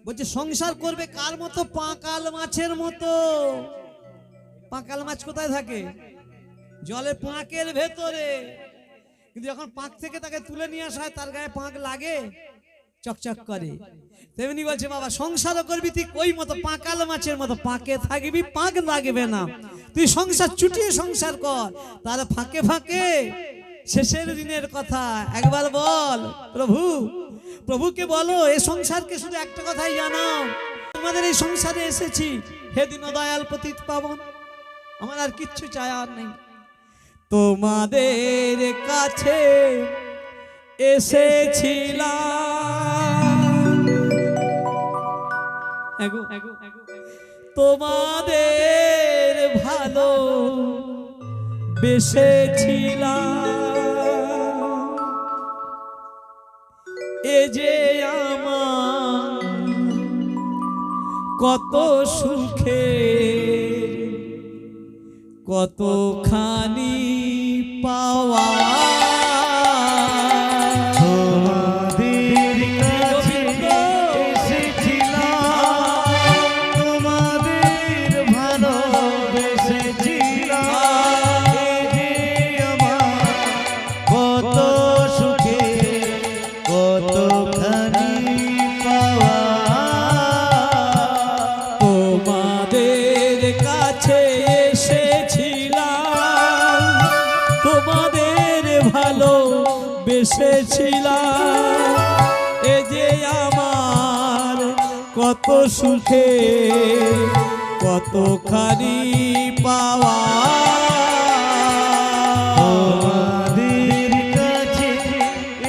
বলছে সংসার করবে কার মতো? পাঁকাল মাছের মতো। পাঁকাল মাছ কোথায় থাকে? জলে পাঁকের ভেতরে। কিন্তু যখন পাঁক থেকে তাকে তুলে নিয়ে আসা হয় তার গায়ে পাঁক লাগে, চকচক করে। তেমনি বলছে বাবা সংসারও করবি তুই ওই মতো পাঁকাল মাছের মতো, পাঁকে থাকবি পাঁক লাগবে না। তুই সংসার চুটিয়ে সংসার কর, তার ফাঁকে ফাঁকে শেষের দিনের কথা একবার বল প্রভু, প্রভুকে বলো এ সংসারকে শুধু একটা কথাই জানাও, তোমাদের এই সংসারে এসেছি হে দীন দয়াল পতিত পাবন, আমার আর কিচ্ছু চাই আর নেই, তোমাদের কাছে এসেছিলাম, তোমাদের ভালো বেসেছিলাম, এ যে আমার কত সুখে কতখানি পাওয়া, তোমাদের কাছে এসেছিলাম, তোমাদের ভালোবেসেছিলাম, এ যে আমার কত সুখে কতখানি পাওয়া, তোমাদের কাছে এসেছিলাম, তোমাদের ভালো বেসেছিলাম, এ যে আমার কত সুখে কতখানি পাওয়া, তোমাদের কাছে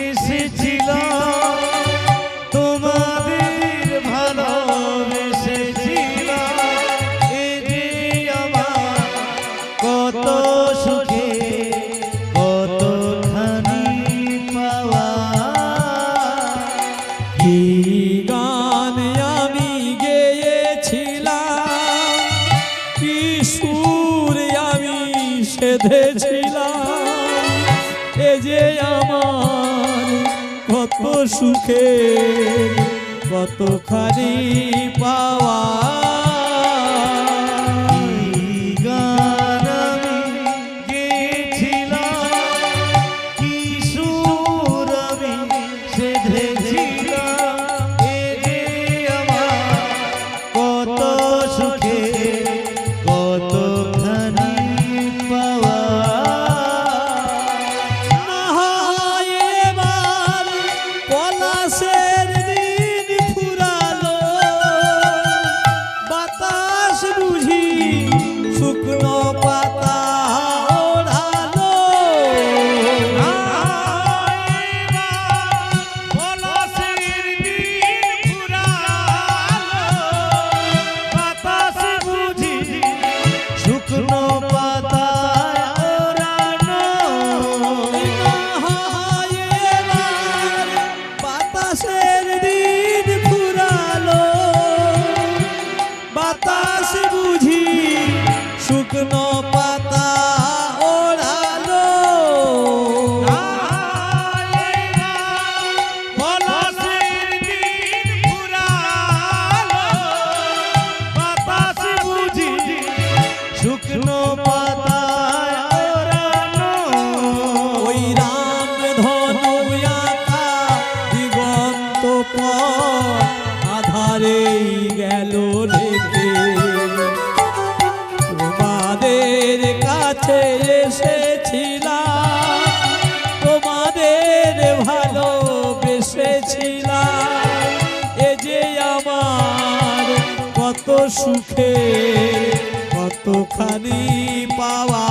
এসেছিলাম, তোমাদের ভালোবেসেছিলাম, এ যে আমার কত সুখে কতখানি পাওয়া, কি গান আমি গেয়েছিলাম, কি সুর আমি সেধেছিলাম, এ যে আমার কত সুখে কতখানি পাওয়া, কি গান আমি গেয়েছিলাম, কি সুর আমি সেধেছিলাম, এ যে আমার কত সুখে কতখানি পাওয়া, না হয় এবার পলাশের দিন ফুরালো, কত সুখে কতখানি পাওয়া